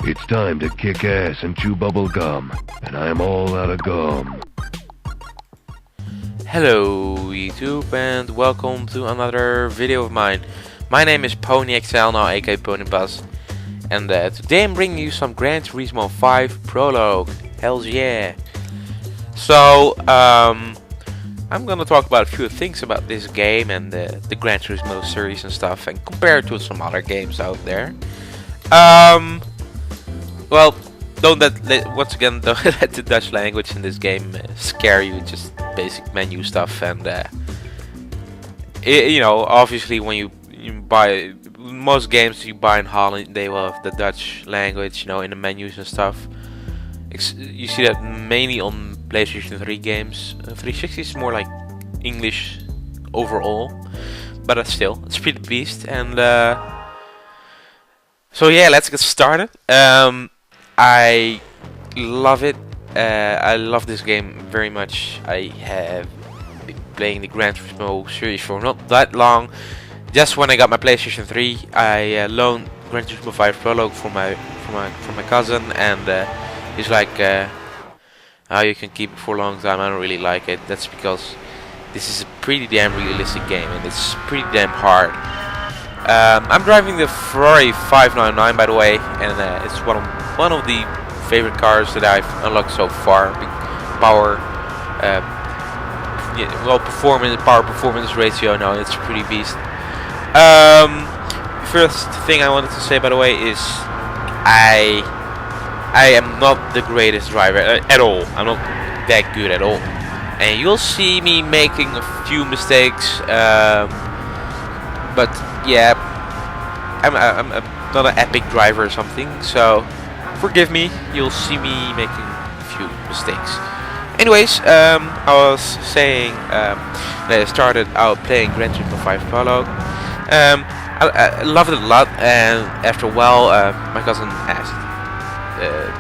It's time to kick ass and chew bubble gum, and I'm all out of gum. Hello YouTube and welcome to another video of mine. My name is Ponyxlnl, aka Ponybas, and today I'm bringing you some Gran Turismo 5 Prologue. Hells yeah! So I'm gonna talk about a few things about this game and the Gran Turismo series and stuff, and compare it to some other games out there. Well, once again, don't let the Dutch language in this game scare you. Just basic menu stuff, and you know, obviously when you buy most games you buy in Holland, they will have the Dutch language, you know, in the menus and stuff. You see that mainly on PlayStation 3 games. 360 is more like English overall, but still, it's pretty beast. And so yeah, let's get started. I love it. I love this game very much. I have been playing the Gran Turismo series for not that long. Just when I got my PlayStation 3, I loaned Gran Turismo 5 Prologue from my cousin, and he's like, "Oh, you can keep it for a long time." I don't really like it. That's because this is a pretty damn realistic game, and it's pretty damn hard. I'm driving the Ferrari 599, by the way, and it's one of the favorite cars that I've unlocked so far. Big power, well, power performance ratio. No, it's a pretty beast. First thing I wanted to say, by the way, is I am not the greatest driver at all. I'm not that good at all, and you'll see me making a few mistakes. But yeah, I'm not an epic driver or something, so forgive me. You'll see me making a few mistakes. Anyways, I was saying that I started out playing Gran Turismo 5 Prologue. I loved it a lot, and after a while, my cousin asked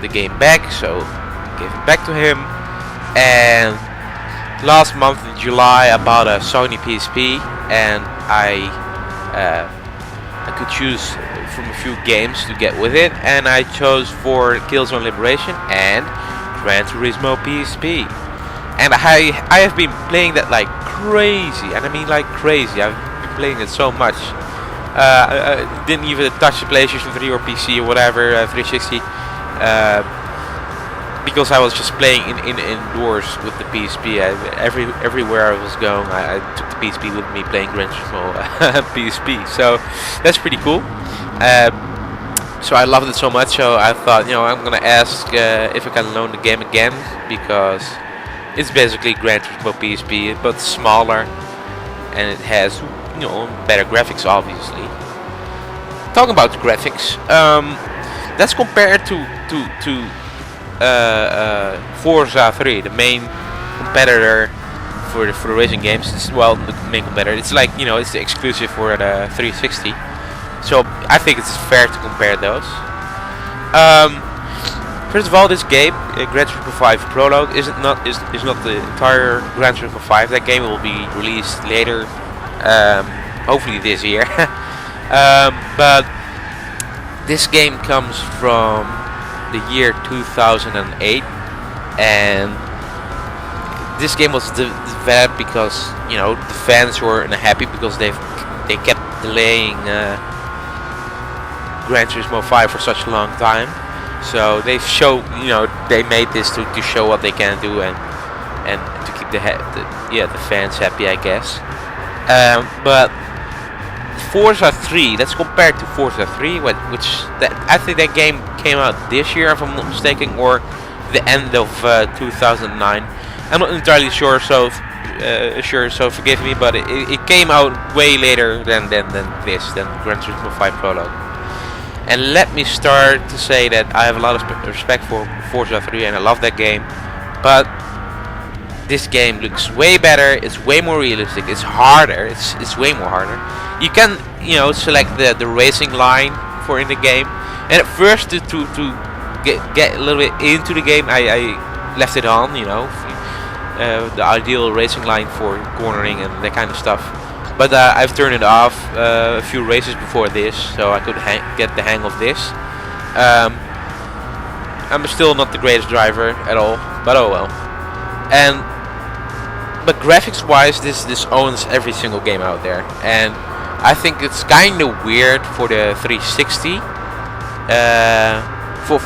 the game back, so I gave it back to him. And last month in July, I bought a Sony PSP, and I could choose from a few games to get with it, and I chose for Killzone Liberation and Gran Turismo PSP. And I have been playing that like crazy, and I mean like crazy. I've been playing it so much. I didn't even touch the PlayStation 3 or PC or whatever, 360, because I was just playing indoors with the PSP. Everywhere I was going, I took the PSP with me, playing Gran Turismo PSP. So that's pretty cool. So I loved it so much. So I thought, you know, I'm gonna ask if I can loan the game again, because it's basically Gran Turismo PSP, but smaller, and it has, you know, better graphics, obviously. Talking about the graphics, let's compare it to Forza 3, the main competitor for the racing games. It's, well, the main competitor. It's like, you know, it's the exclusive for the 360. So I think it's fair to compare those. First of all, this game, Gran Turismo 5 Prologue, is not the entire Gran Turismo 5. That game will be released later, hopefully this year. But this game comes from the year 2008, and this game was developed because, you know, the fans were unhappy because they kept delaying Gran Turismo 5 for such a long time. So they made this to show what they can do, and to keep the fans happy, I guess. But Forza 3, let's compare it to Forza 3, I think that game came out this year, if I'm not mistaken, or the end of 2009. I'm not entirely sure, so forgive me, but it came out way later than Gran Turismo 5 Prologue. And let me start to say that I have a lot of respect for Forza 3, and I love that game, but this game looks way better. It's way more realistic. It's harder. It's way more harder. You can, you know, select the racing line for in the game. And at first, to get a little bit into the game, I left it on. You know, the ideal racing line for cornering and that kind of stuff. But I've turned it off a few races before this, so I could get the hang of this. I'm still not the greatest driver at all, but oh well. But graphics-wise, this owns every single game out there, and I think it's kind of weird for the 360, for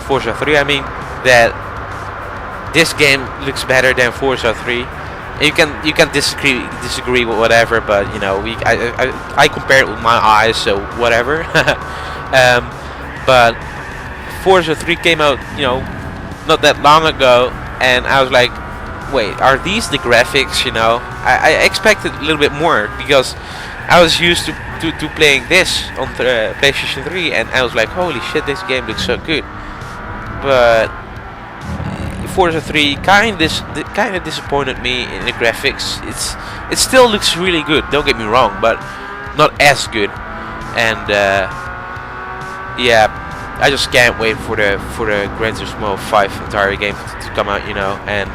Forza 3. I mean, that this game looks better than Forza 3. You can disagree with whatever, but you know, I compare it with my eyes, so whatever. But Forza 3 came out, you know, not that long ago, and I was like, wait, are these the graphics? You know, I expected a little bit more because I was used to playing this on PlayStation 3, and I was like, holy shit, this game looks so good. But Forza 3 kind of disappointed me in the graphics. It still looks really good, don't get me wrong, but not as good. And yeah, I just can't wait for the Gran Turismo 5 entire game to come out, you know. And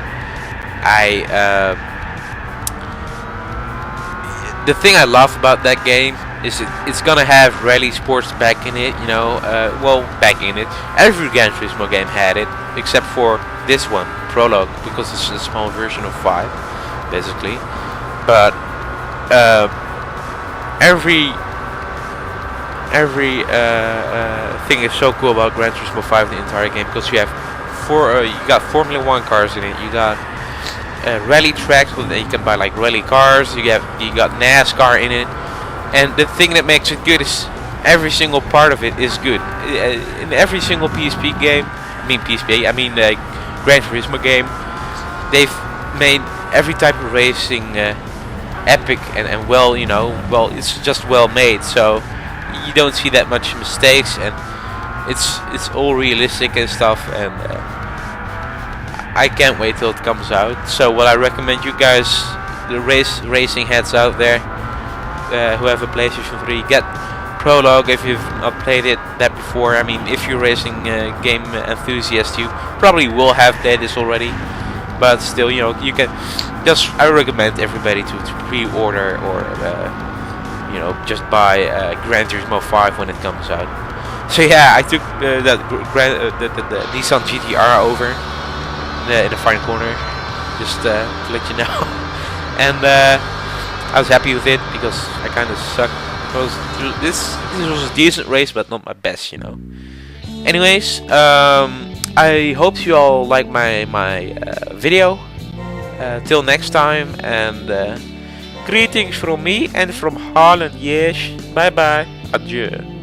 the thing I love about that game is it's gonna have rally sports back in it, you know. Well, back in it. Every Gran Turismo game had it, except for this one, Prologue, because it's a small version of 5, basically. But every thing is so cool about Gran Turismo 5, the entire game, because you have you got Formula 1 cars in it, you got rally tracks with you can buy like rally cars, you got NASCAR in it, and the thing that makes it good is every single part of it is good. In every single PSP game, I mean Gran Turismo game, they've made every type of racing epic and well, you know, well, it's just well made, so you don't see that much mistakes, and it's all realistic and stuff, and I can't wait till it comes out. So what I recommend you guys, the racing heads out there who have a PlayStation 3, get Prologue if you've not played that before. I mean, if you're racing game enthusiast, you probably will have played this already, but still, you know, you can I recommend everybody to pre-order or you know, just buy Gran Turismo 5 when it comes out. So yeah, I took the Nissan GTR over in the front corner, just to let you know. And I was happy with it because I kind of sucked. This was a decent race, but not my best, you know. Anyways, I hope you all like my video. Till next time, and greetings from me and from Holland. Yes, bye bye, adieu.